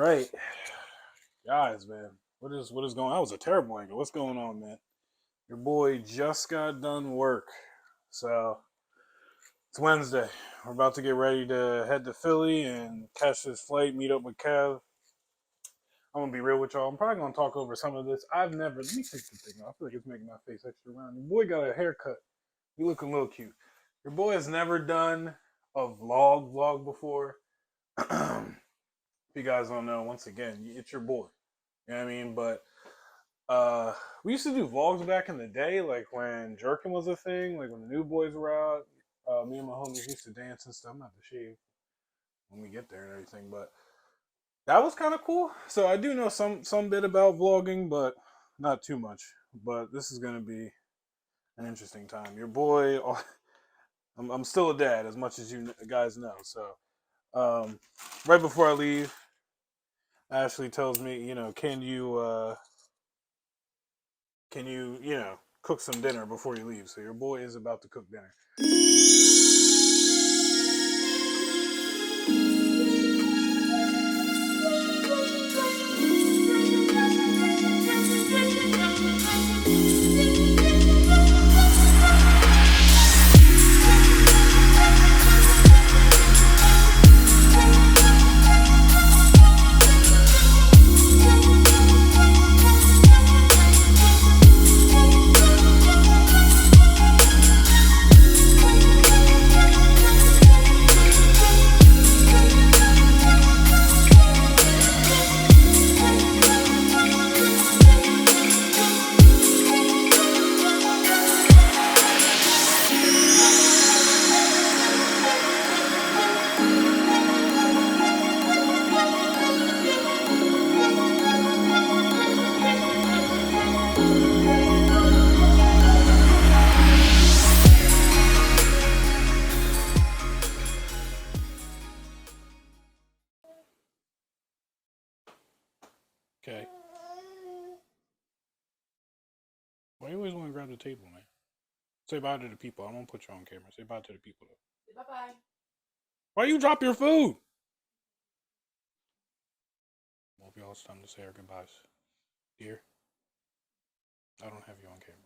right, guys, man. What is going on? That was a terrible angle. What's going on, man? Your boy just got done work. So it's Wednesday. We're about to get ready to head to Philly and catch this flight, meet up with Kev. I'm gonna be real with y'all. I'm probably gonna talk over some of this. Let me take the thing off. I feel like it's making my face extra round. Your boy got a haircut. You look a little cute. Your boy has never done a vlog before. If you guys don't know, once again, it's your boy. You know what I mean? But we used to do vlogs back in the day, like when jerking was a thing, like when the new boys were out. Me and my homies used to dance and stuff. I'm not to shave when we get there and everything, but that was kind of cool. So I do know some bit about vlogging, but not too much. But this is gonna be an interesting time. Your boy, I'm still a dad, as much as you guys know. So right before I leave, Ashley tells me, can you cook some dinner before you leave? So your boy is about to cook dinner. Okay. Why you always want to grab the table, man? Say bye to the people. I won't put you on camera. Say bye to the people, though. Say bye-bye. Why you drop your food? Well, y'all, it's time to say our goodbyes. Dear, I don't have you on camera.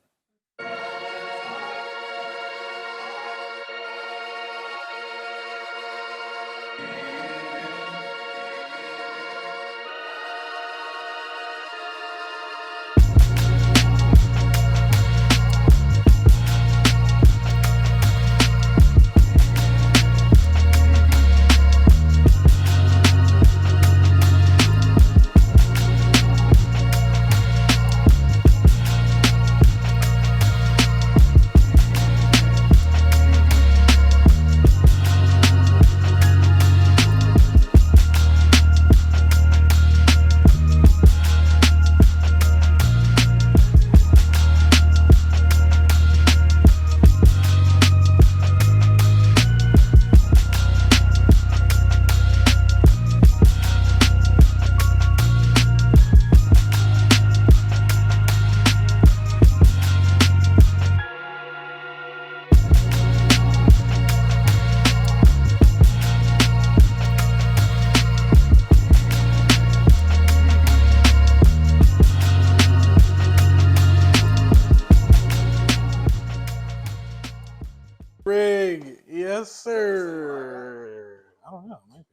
Rig, yes, sir. I don't know, maybe.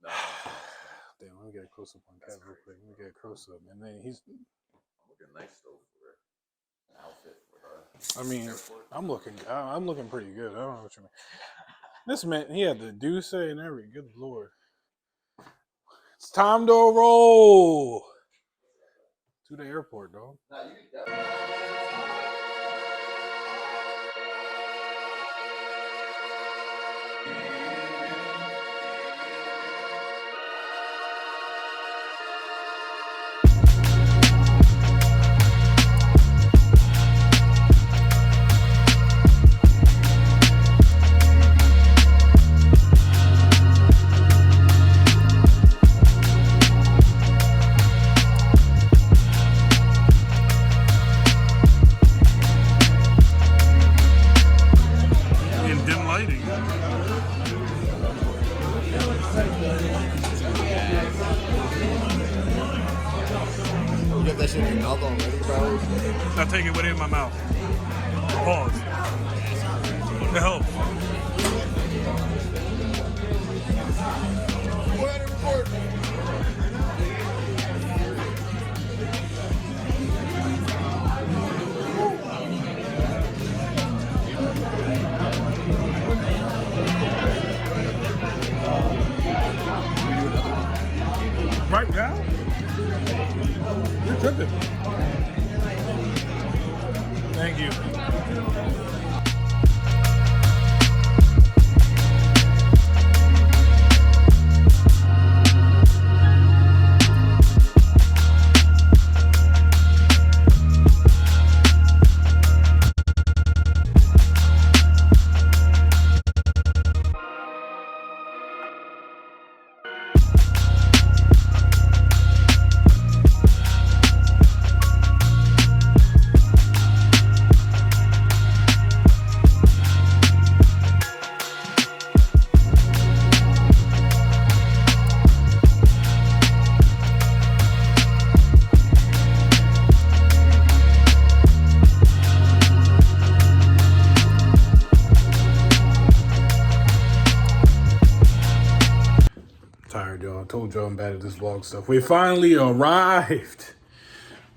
No. Damn, let me get a close up on Kev real quick. Let me get a close up, and then he's looking nice though for an outfit for her. I mean, I'm looking pretty good. I don't know what you mean. This man, he had the Duce and everything. Good lord. It's time to roll to the airport, dog. No, you definitely. You got that shit in your mouth already, bro? I take it within my mouth. Pause. It helps. Go ahead and record. Right now? You're tripping. Thank you. Tired, y'all. I told y'all I'm bad at this vlog stuff. We finally arrived.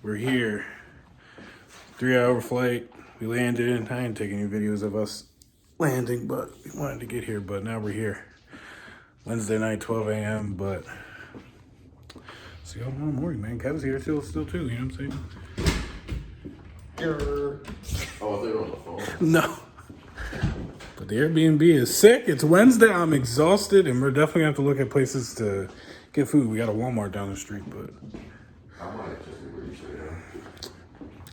We're here. 3-hour flight. We landed. I didn't take any videos of us landing, but we wanted to get here, but now we're here. Wednesday night, 12 a.m., but see y'all tomorrow morning, man. Kevin's here still too, you know what I'm saying? Oh, I thought you were on the phone. No. But the Airbnb is sick. It's Wednesday. I'm exhausted, and we're definitely going to have to look at places to get food. We got a Walmart down the street, but I might just be really sure.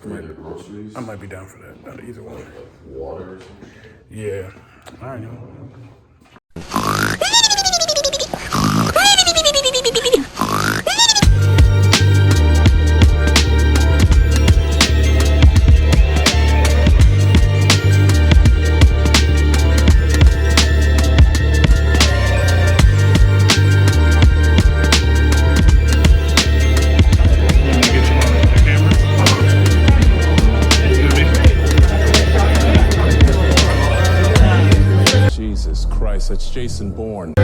Either groceries. I might be down for that. Either one. Like water or something. Yeah. I know. Jesus Christ, that's Jason Bourne.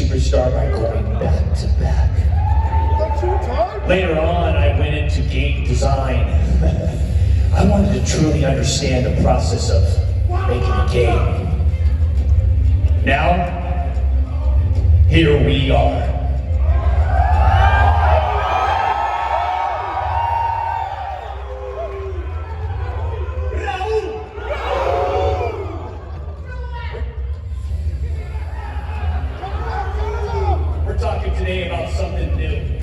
superstar by going back to back. Later on, I went into game design. I wanted to truly understand the process of making a game. Now, here we are. We're talking today about something new.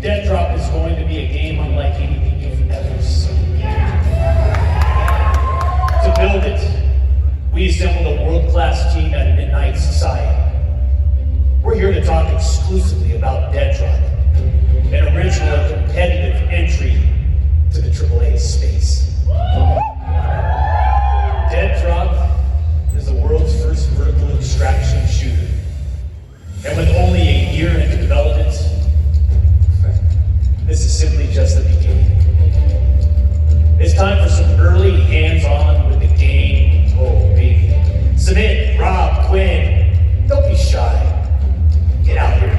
Dead Drop is going to be a game unlike anything you've ever seen. To build it, we assembled a world-class team at Midnight Society. We're here to talk exclusively about Dead Drop, an original and competitive entry to the AAA space. Dead Drop is the world's first vertical extraction shooter. And with only a year into development, this is simply just the beginning. It's time for some early hands-on with the game. Oh, baby. Submit, Rob, Quinn, don't be shy. Get out here.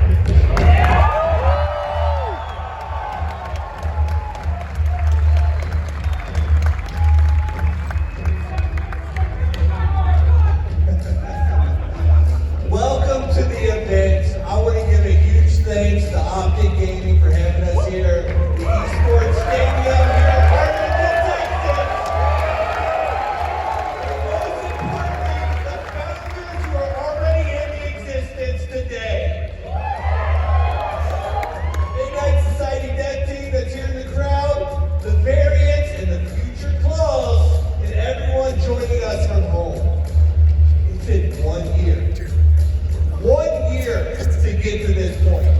Welcome to the event. I want to give a huge thanks to Optic Gaming for having us here. The esports stadium here in Arlington, Texas. And most importantly, the founders who are already in existence today. Midnight Society Dev Team that's here in the crowd, the variants and the future claws, and everyone joining us from home. It's been 1 year. 1 year to get to this point.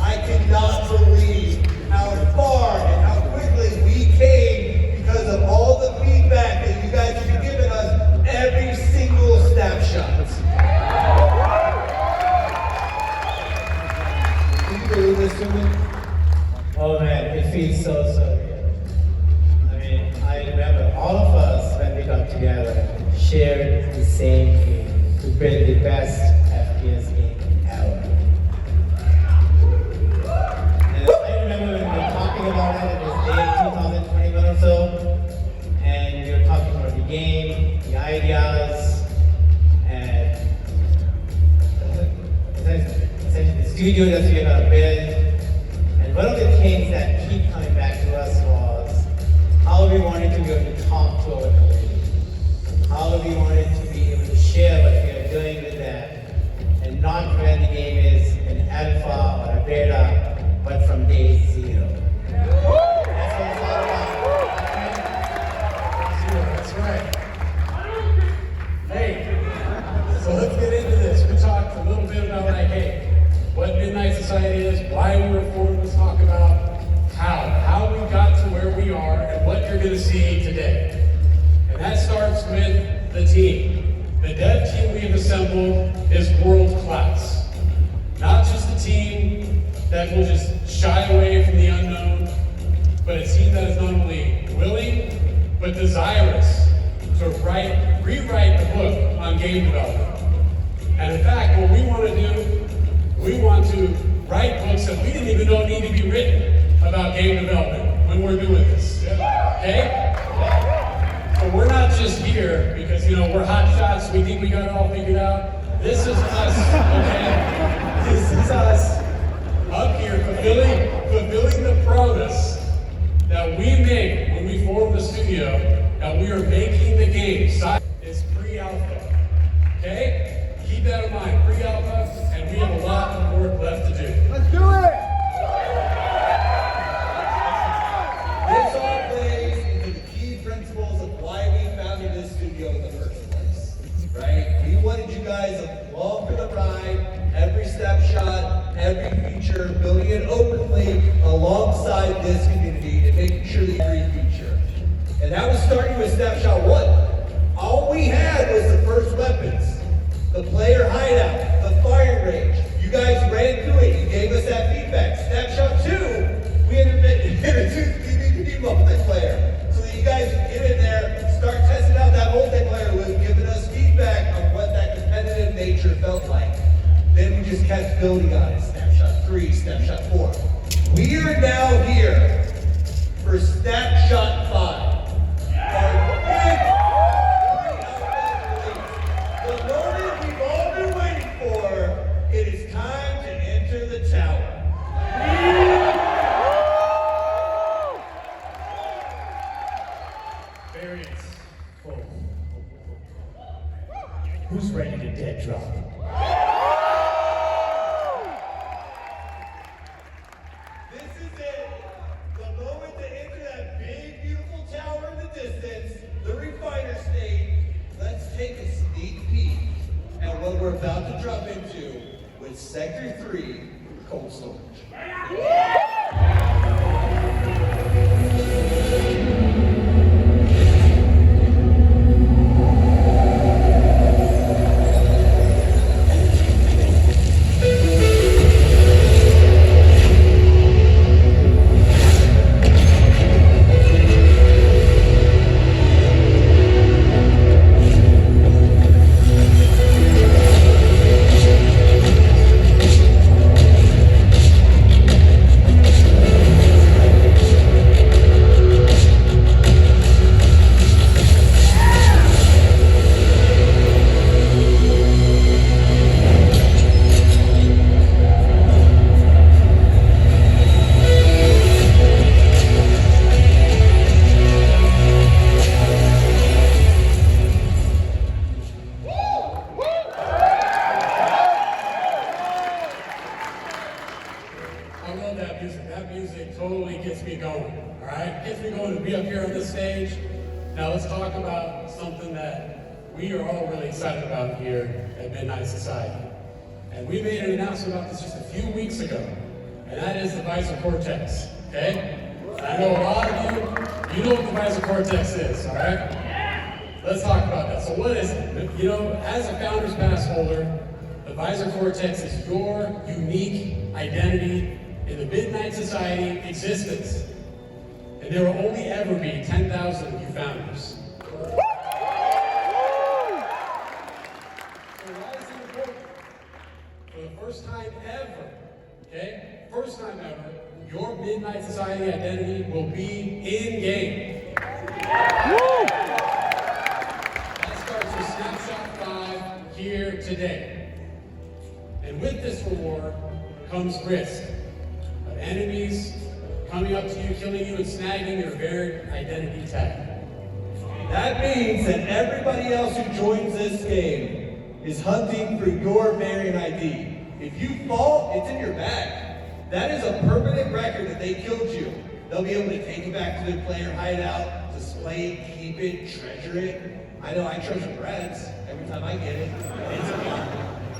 I cannot believe how far and how quickly we came because of all the feedback that you guys have been giving us every single snapshot. Can you believe this to me? Oh man, it feels so real. I mean, I remember all of us when we got together shared the same dream to build the best FPS game ever. And I remember when we were talking about it, it was day 2021 or so, and we were talking about the game, the ideas, and essentially the studio that we were going to build. And one of the things that keep coming back to us was how we wanted to be able to talk to our community. How we wanted to be able to share what we are doing with them. And not when the game is an alpha or a beta, but from day 0. That's what it's all about. That's right. Hey, so let's get into this. We talked a little bit about like, hey, what Midnight Society is, why we were formed. Let's talk about how we got to where we are and what you're going to see today. And that starts with the team. The dev team we have assembled is world class. Not just a team that will just shy away from the unknown, but a team that is not only willing, but desirous to rewrite the book on game development. And in fact, what we want to do, we want to write books that we didn't even know need to be written about game development when we're doing this. Okay? So we're not just here because, you know, we're hot shots, we think we got it all figured out. This is us, okay? This is us up here fulfilling the promise that we make when we form the studio, that we are making the game. It's pre-alpha, okay? Keep that in mind, pre-alpha, and we have a lot of work left to do. Let's do it! This all plays into the key principles of why we founded this studio in the first place, right? We wanted you guys along for the ride, every snapshot, every feature, building it openly alongside this community and making sure that every feature. And that was starting with Snapshot 1. All we had was the first weapons, the player hideout, the firing range. You guys ran through it, you gave us that feedback. Snapshot 2, we introduced PvP multiplayer. So that you guys could get in there, start testing out that multiplayer loop, giving us feedback on what that competitive nature felt like. Who's ready to dead drop? This is it. The moment to enter that big, beautiful tower in the distance, the refiner state. Let's take a sneak peek at what we're about to drop into with Sector 3 cold storage. And we made an announcement about this just a few weeks ago, and that is the Ryzer Cortex, okay? I know a lot of you know what the Ryzer Cortex is, all right? Let's talk about that. So what is it? You know, as a Founders Pass holder, the Ryzer Cortex is your unique identity in the Midnight Society existence. And there will only ever be 10,000 of you founders. First time ever, okay? First time ever, your Midnight Society identity will be in-game. That starts with Snapshot 5 here today. And with this reward comes risk of enemies coming up to you, killing you, and snagging your varied identity tag. That means that everybody else who joins this game is hunting for your variant ID. If you fall, it's in your bag. That is a permanent record that they killed you. They'll be able to take it back to their player hideout, display it, keep it, treasure it. I know I treasure breads every time I get it. It's mine.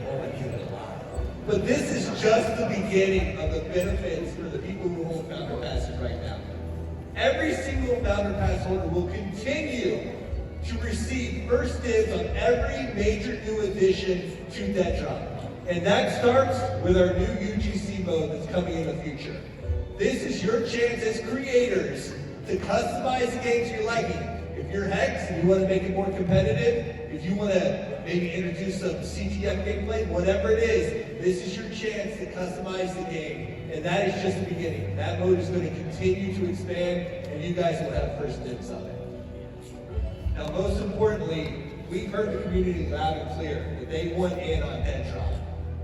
Or when you get it alive. But this is just the beginning of the benefits for the people who hold Founder Passes right now. Every single Founder Pass holder will continue to receive first dibs on every major new addition to Dead Drop. And that starts with our new UGC mode that's coming in the future. This is your chance as creators to customize the game to your liking. If you're Hex and you want to make it more competitive, if you want to maybe introduce some CTF gameplay, whatever it is, this is your chance to customize the game. And that is just the beginning. That mode is going to continue to expand, and you guys will have first dibs on it. Now, most importantly, we've heard the community loud and clear that they want in on Dead Drop.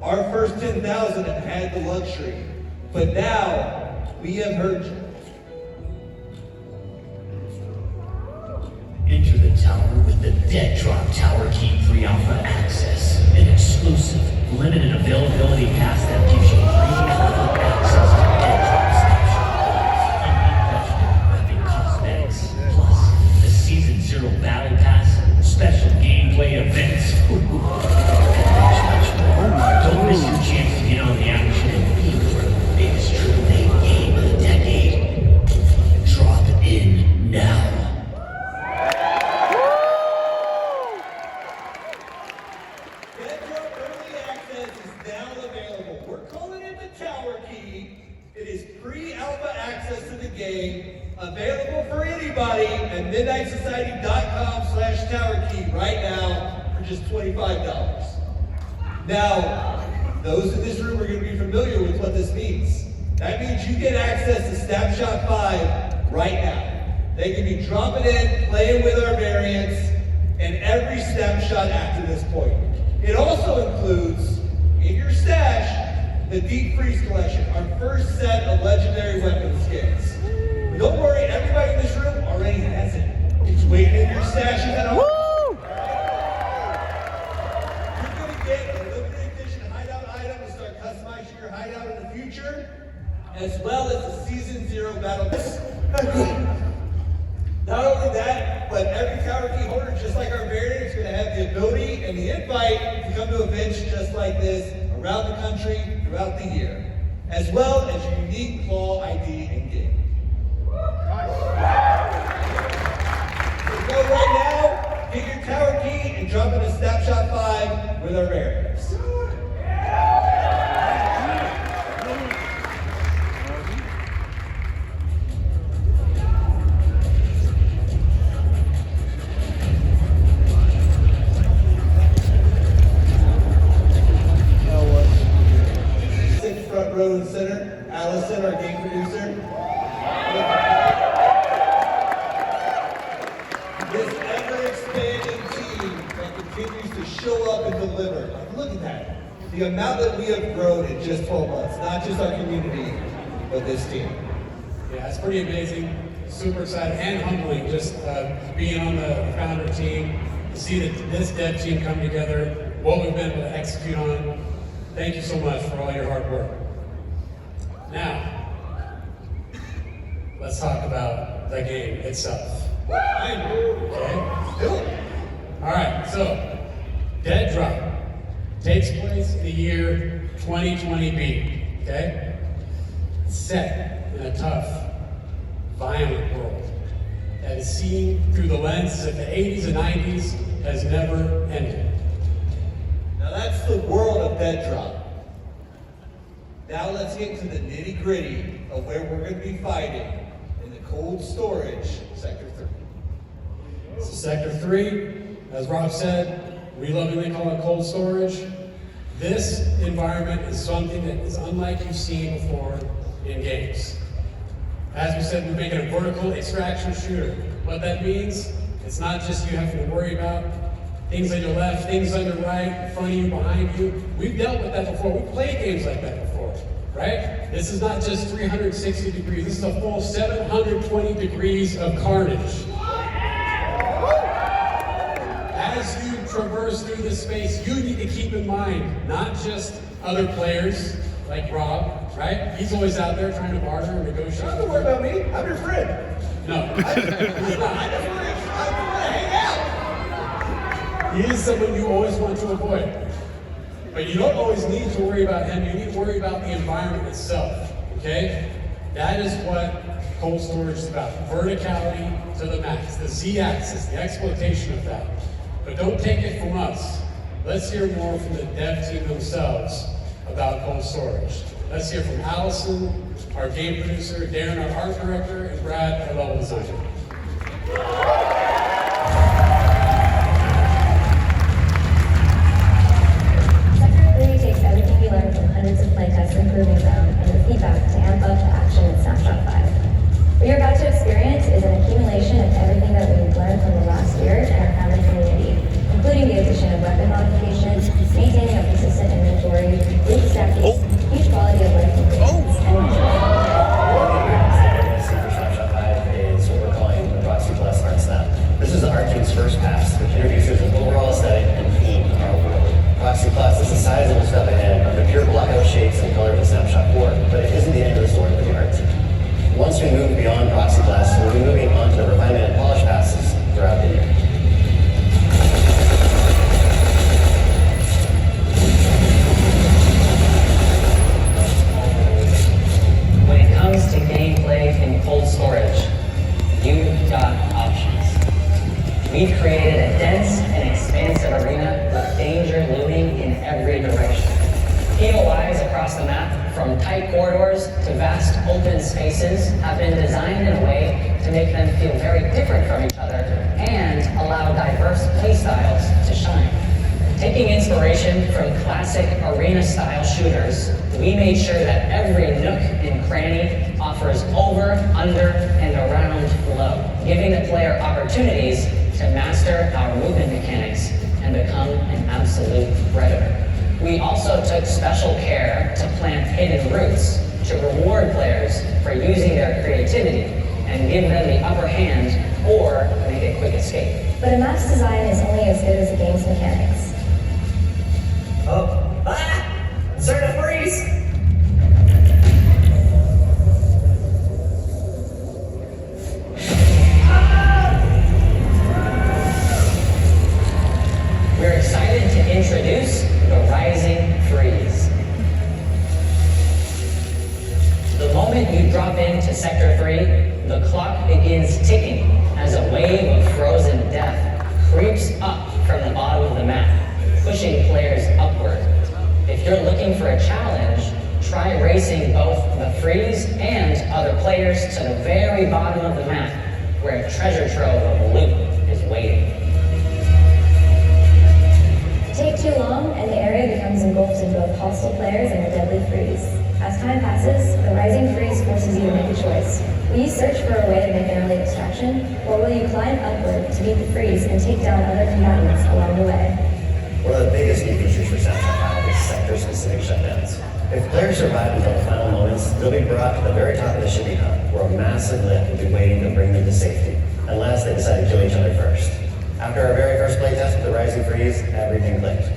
Our first 10,000 have had the luxury, but now we have heard you. Enter the tower with the Dead Drop Tower Key Pre-Alpha Access, an exclusive, limited availability pass that gives you pre-alpha access to Dead Drop Snapshot, unique weapon cosmetics, plus the Season 0 Battle Pass, special gameplay events. Don't miss your chance to get on the action and be for the biggest AAA game of the decade. Drop in now. Dead Drop Early Access is now available. We're calling it the Tower Key. It is pre-alpha access to the game, available for anybody at midnightsociety.com/towerkey right now for just $25. Now, those in this room are going to be familiar with what this means. That means you get access to Snapshot 5 right now. They can be dropping in, playing with our variants, and every snapshot after this point. It also includes, in your stash, the Deep Freeze Collection, our first set of legendary weapon skins. But don't worry, everybody in this room already has it. It's waiting in your stashes at home. Not only that, but every tower key holder, just like our variant, is going to have the ability and the invite to come to events just like this around the country throughout the year, as well as your unique claw ID and gig. So go right now, get your tower key, and jump into Snapshot 5 with our variants. Front row and center, Allison, our game producer. This ever-expanding team that continues to show up and deliver. Like, look at that. The amount that we have grown in just 12 months, not just our community, but this team. Yeah, it's pretty amazing. Super excited and humbling just being on the founder team, to see this dev team come together, what we've been able to execute on. Thank you so much for all your hard work. Now, let's talk about the game itself. Okay? All right, so Dead Drop takes place in the year 2020B, okay? Set in a tough, violent world that is seen through the lens that the 80s and 90s has never ended. Now that's the world of Dead Drop. Now let's get to the nitty gritty of where we're going to be fighting in the cold storage, Sector 3. So Sector 3, as Rob said, we lovingly call it cold storage. This environment is something that is unlike you've seen before in games. As we said, we're making a vertical extraction shooter. What that means, it's not just you having to worry about things on your left, things on your right, in front of you, behind you. We've dealt with that before. We've played games like that before, right? This is not just 360 degrees. This is a full 720 degrees of carnage. As you traverse through this space, you need to keep in mind, not just other players like Rob, right? He's always out there trying to barter and negotiate. Don't worry about me. I'm your friend. No, he's not. I just want to hang out. He is someone you always want to avoid. But you don't always need to worry about him, you need to worry about the environment itself, okay? That is what cold storage is about, verticality to the max, the Z-axis, the exploitation of that. But don't take it from us. Let's hear more from the dev team themselves about cold storage. Let's hear from Allison, our game producer, Darren, our art director, and Brad, our level designer. Learn from hundreds of playtests and proving ground and the feedback to amp up the action in Snapshot 5. What you're about to experience is an accumulation of everything that we've learned from the last year in our founding community, including the addition of weapon modifications, maintaining a consistent inventory, loot stacking, huge quality of life improvements, and much more. Snapshot 5 is what we're calling the Proxy Plus Art Snap. This is the art team's first pass, which introduces an overall aesthetic and theme of our world. Proxy Plus is a sizable step ahead of the pure blockout shapes and color of the Snapshot 4, but it isn't the end of the story for the art team. Once we move beyond Proxy Plus, we'll be moving on to the refinement and polish passes throughout the year. When it comes to gameplay in cold storage, you've got options. We've created a dense and expansive arena with danger looming in every direction. POIs across the map, from tight corridors to vast open spaces, have been designed in a way to make them feel very different from each other and allow diverse playstyles to shine. Taking inspiration from classic arena-style shooters, we made sure that every nook and cranny offers over, under, and around flow, giving the player opportunities to master our movement mechanics and become an absolute predator. We also took special care to plant hidden roots to reward players for using their creativity and give them the upper hand or make a quick escape. But a map's design is only as good as the game's mechanics. Oh, start to freeze! begins ticking as a wave of frozen death creeps up from the bottom of the map, pushing players upward. If you're looking for a challenge, try racing both the freeze and other players to the very bottom of the map, where a treasure trove of loot is waiting. Take too long, and the area becomes engulfed in both hostile players and a deadly freeze. As time passes, the rising freeze forces you to make a choice. Will you search for a way to make an early extraction, or will you climb upward to beat the freeze and take down other combatants along the way? One of the biggest new features for Snapshot 5 is sector-specific shutdowns. If players survive until the final moments, they'll be brought to the very top of the shipping hub, where a massive lift will be waiting to bring them to safety, unless they decide to kill each other first. After our very first playtest with the Rising Freeze, everything clicked.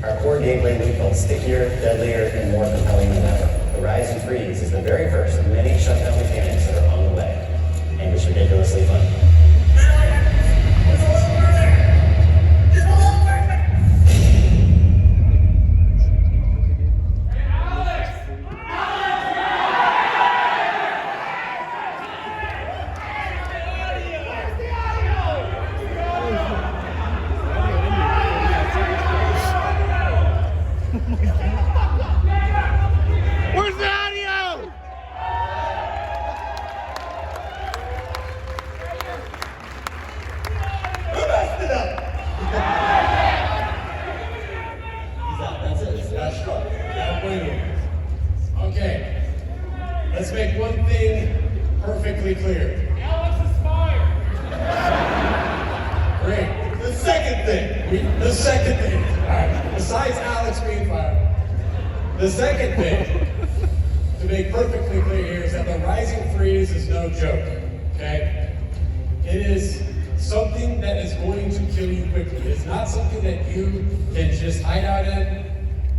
Our core gameplay loop felt stickier, deadlier, and more compelling than ever. The Rising Freeze is the very first of many shutdown mechanics that are on the way, and it's ridiculously fun. Okay, let's make one thing perfectly clear. Alex is fired. Great. The second thing. All right. Besides Alex being fired, the second thing to make perfectly clear here is that the Rising Freeze is no joke. Okay, it is something that is going to kill you quickly. It's not something that you can just hide out in.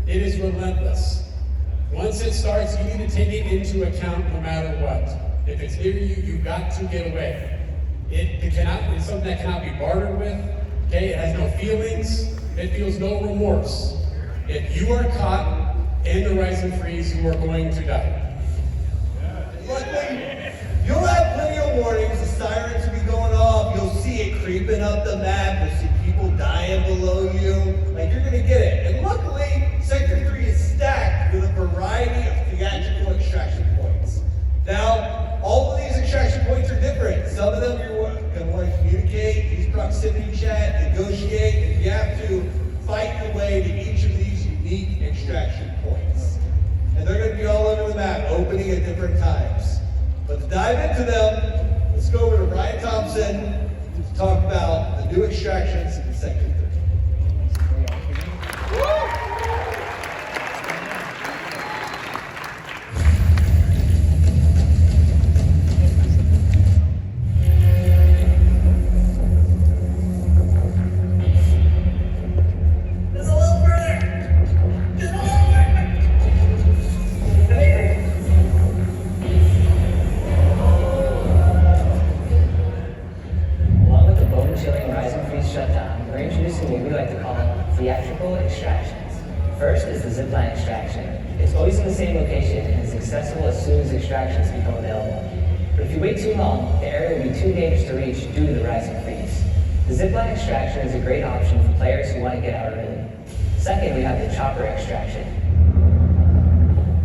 It is relentless. Once it starts, you need to take it into account no matter what. If it's near you, you've got to get away. It's something that cannot be bartered with. Okay, it has no feelings. It feels no remorse. If you are caught in the Rising Freeze, you are going to die. Luckily, you'll have plenty of warnings. The sirens will be going off. You'll see it creeping up the map. You'll see people dying below you. Like, you're gonna get it. And luckily, Sector 3 is stacked with a variety of theatrical extraction points. Now, all of these extraction points are different. Some of them you're gonna want to communicate, use proximity chat, negotiate, and you have to fight your way to each of these unique extraction points. And they're gonna be all over the map, opening at different times. But to dive into them, let's go over to Ryan Thompson to talk about the new extractions in Sector 3. Theatrical extractions. First is the zipline extraction. It's always in the same location and is accessible as soon as extractions become available. But if you wait too long, the area will be too dangerous to reach due to the Rising Freeze. The zipline extraction is a great option for players who want to get out early. Second, we have the chopper extraction.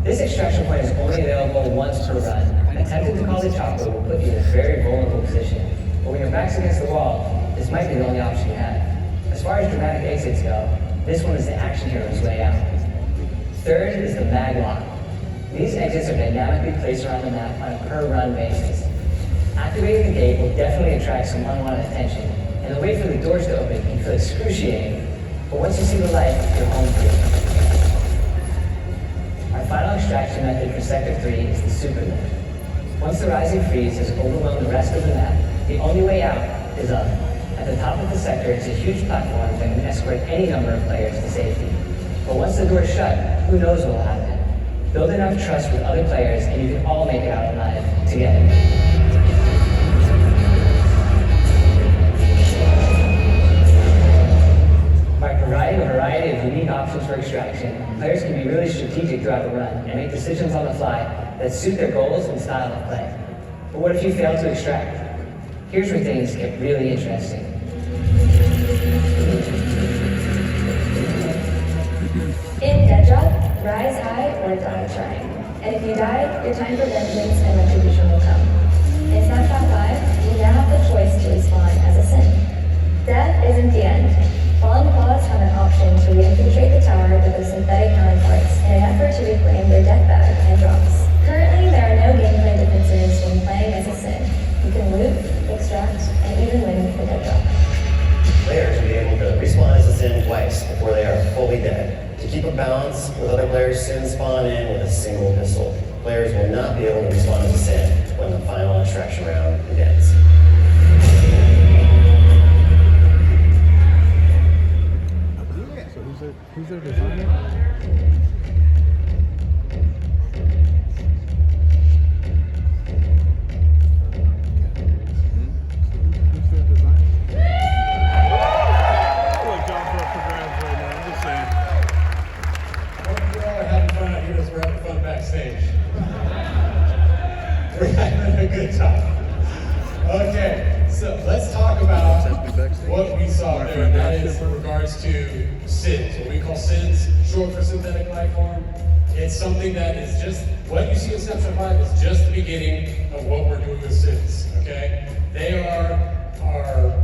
This extraction point is only available once per run. Attempting to call the chopper will put you in a very vulnerable position, but when your back's against the wall, this might be the only option you have. As far as dramatic exits go, this one is the action hero's way out. Third is the mag lock. These exits are dynamically placed around the map on a per-run basis. Activating the gate will definitely attract some unwanted attention, and the wait for the doors to open can feel excruciating, but once you see the light, you're home free. Our final extraction method for Sector 3 is the super lift. Once the Rising Freeze has overwhelmed the rest of the map, the only way out is up. At the top of the sector is a huge platform that can escort any number of players to safety. But once the door is shut, who knows what will happen? Build enough trust with other players and you can all make it out alive together. By providing a variety of unique options for extraction, players can be really strategic throughout the run and make decisions on the fly that suit their goals and style of play. But what if you fail to extract? Here's where things get really interesting. In Dead Drop, rise high or die trying. And if you die, your time for vengeance and retribution will come. In Snapshot 5, you now have the choice to respawn as a Sin. Death isn't the end. Fallen Claws have an option to re-infiltrate the tower with their synthetic counterparts in an effort to reclaim their death bag and drops. Currently, there are no gameplay differences when playing as a Sin. You can loot, extract, and even win the Dead Drop. Players will be able to respawn as a Sin twice before they are fully dead. To keep a balance with other players, Sins spawn in with a single pistol. Players will not be able to respawn as a Sin when the final extraction round begins. So who's their designer? We're having a good time. Okay, so let's talk about what we saw there, and that is in regards to SINs. What we call SINs, short for synthetic life form. It's something that is just, what you see in Snapshot 5 is just the beginning of what we're doing with SINs, okay? They are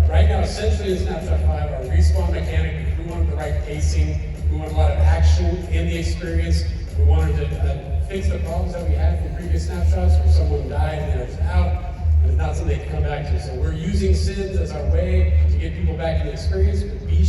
right now, essentially in Snapshot 5, our respawn mechanic, because we wanted the right pacing, we wanted a lot of action in the experience, we wanted to fix the problems that we had from previous snapshots where someone died and they're just out, and it's not something they can come back to. So we're using SINs as our way to get people back in the experience, but be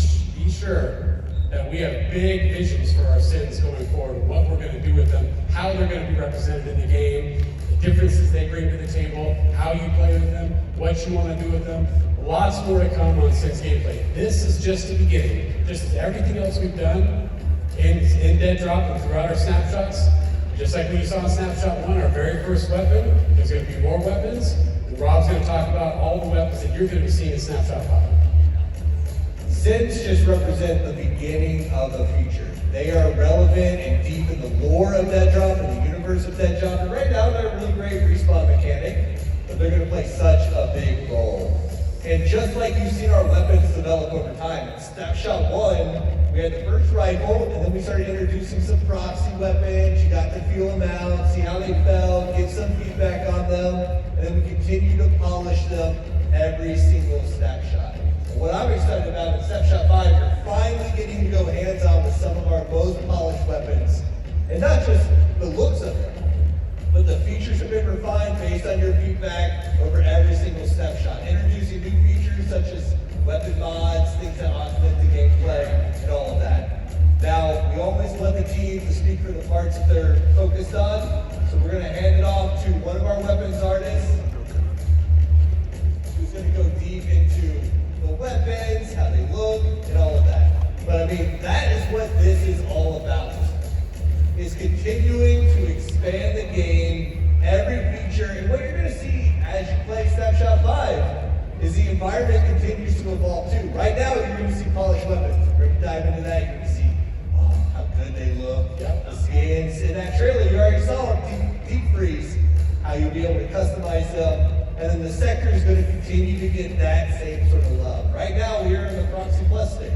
sure that we have big visions for our SINs going forward, what we're going to do with them, how they're going to be represented in the game, the differences they bring to the table, how you play with them, what you want to do with them. Lots more to come on SINs gameplay. This is just the beginning. Just as everything else we've done in Dead Drop and throughout our snapshots, just like we saw in Snapshot 1, our very first weapon, there's going to be more weapons, and Rob's going to talk about all the weapons that you're going to be seeing in Snapshot 5. SINs just represent the beginning of the future. They are relevant and deep in the lore of Dead Drop and the universe of Dead Drop, and right now they're a really great respawn mechanic, but they're going to play such a big role. And just like you've seen our weapons develop over time, in Snapshot 1, we had the first rifle, and then we started introducing some proxy weapons. You got to feel them out, see how they felt, get some feedback on them, and then we continue to polish them every single snapshot. And what I'm excited about in Snapshot 5, you're finally getting to go hands-on with some of our most polished weapons. And not just the looks of them, but the features have been refined based on your feedback over every single snapshot. Introducing new features such as weapon mods, things that augment the gameplay, and all of that. Now, we always let the team to speak for the parts that they're focused on, so we're going to hand it off to one of our weapons artists, who's going to go deep into the weapons, how they look, and all of that. But I mean, that is what this is all about, is continuing to expand the game, every feature, and what you're going to see as you play Snapshot 5 is the environment continues to evolve too. Right now, you're going to see polished weapons. We're going to dive into that. You're going to see how good they look, the skins. In that trailer, you already saw deep freeze, how you'll be able to customize them. And then the sector is going to continue to get that same sort of love. Right now, we're in the Proxy Plus stage.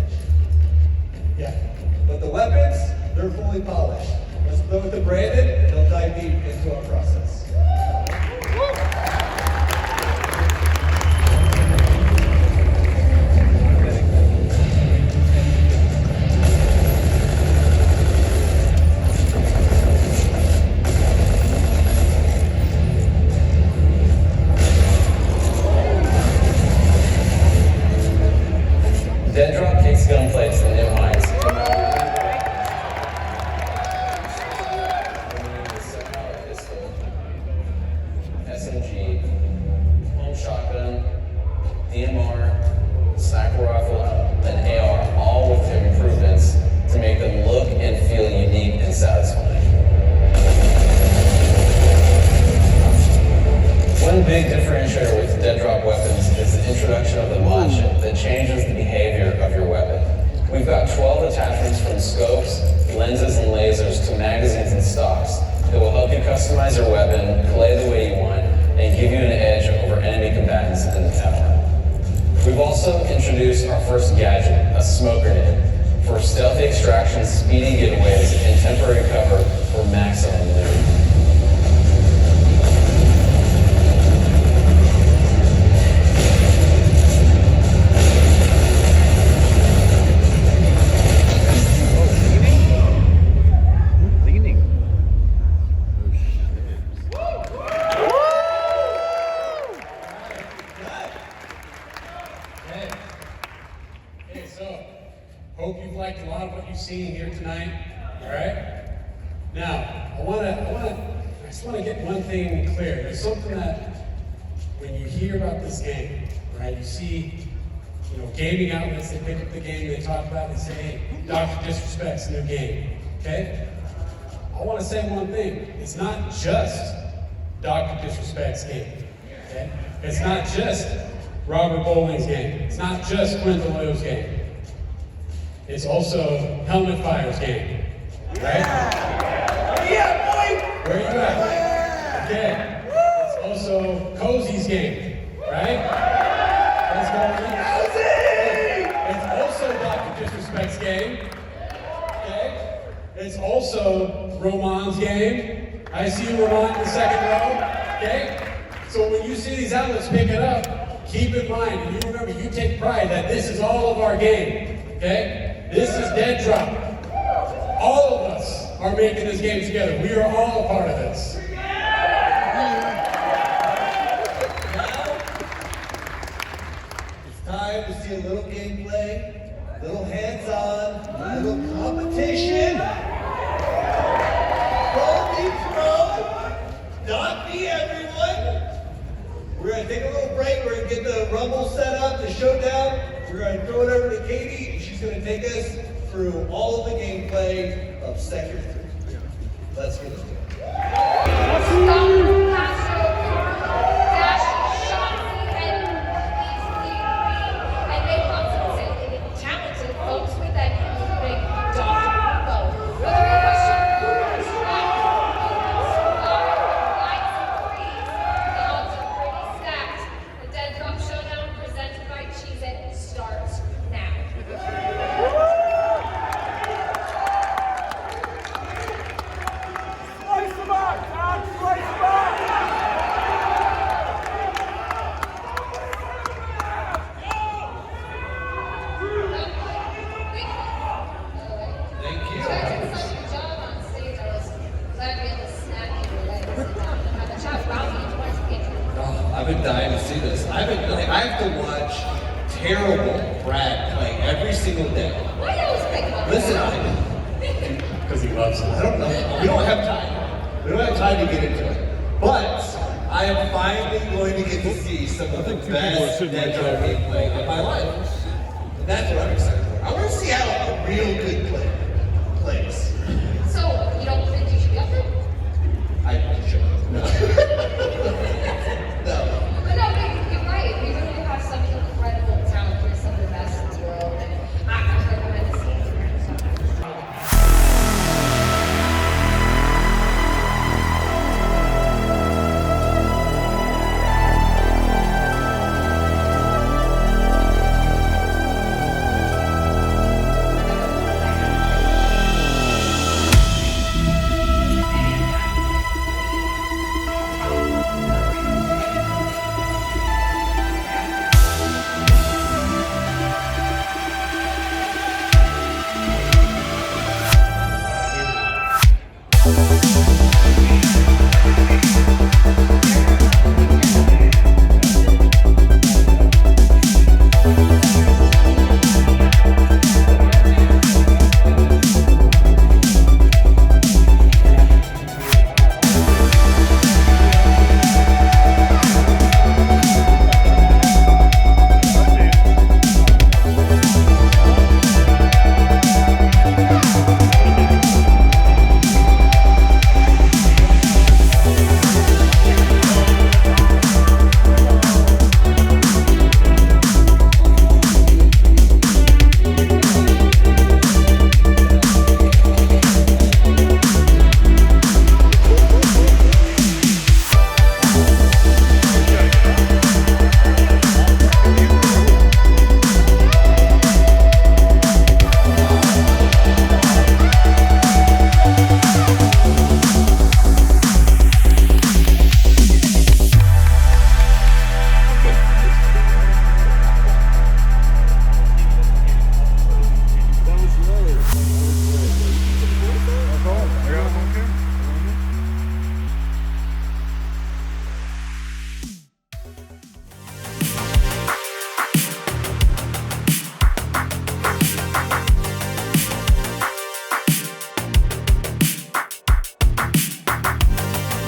Yeah. But the weapons, they're fully polished. Let's go with the Brandon, and he'll dive deep into our process. Dead Drop takes gunplay to the new heights. SMG, home shotgun, DMR, sniper rifle, and AR, all with improvements to make them look and feel unique and satisfying. One big differentiator with Dead Drop weapons is the introduction of the mod chip that changes the behavior of your weapon. We've got 12 attachments from scopes, lenses, and lasers to magazines and stocks that will help you customize your weapon, play the way you want, and give you an edge over enemy combatants in the battle. also introduce our first gadget, a smoke grenade, for stealthy extraction, speedy getaways, and temporary cover for maximum loot. Hope you've liked a lot of what you've seen here tonight. All right. Now, I just want to get one thing clear. There's something that when you hear about this game, right? You see, gaming outlets. They pick up the game. They talk about it. They say, "Hey, Dr. Disrespect's new game." Okay. I want to say one thing. It's not just Dr. Disrespect's game. Okay. It's not just Robert Bowling's game. It's not just Quentin Liu's game. It's also Helmet Fire's game, right? Yeah, boy! Where are you at? Okay. It's also Cozy's game, right? Let's go. Cozy! It's also Dr. Disrespect's game. Okay. It's also Roman's game. I see you, Roman, in the second row. Okay. So when you see these outlets pick it up, keep in mind, and you remember, you take pride that this is all of our game. Okay. This is Dead Drop. All of us are making this game together. We are all a part of this. It's time to see a little gameplay, a little hands-on, a little competition. Don't be pro, not be everyone. We're gonna take a little break. We're gonna get the rumble set up, the showdown. We're gonna throw it over to Katie. She's going to take us through all of the gameplay of Sector 3. Let's get into it. I've been dying to see this. I have to watch terrible Brad play every single day. Listen, Because he loves it. I don't know. We don't have time. We don't have time to get into it. But I am finally going to get to see some of the best Dead Drop gameplay of my life. And that's what I'm excited for. I want to see how a real good player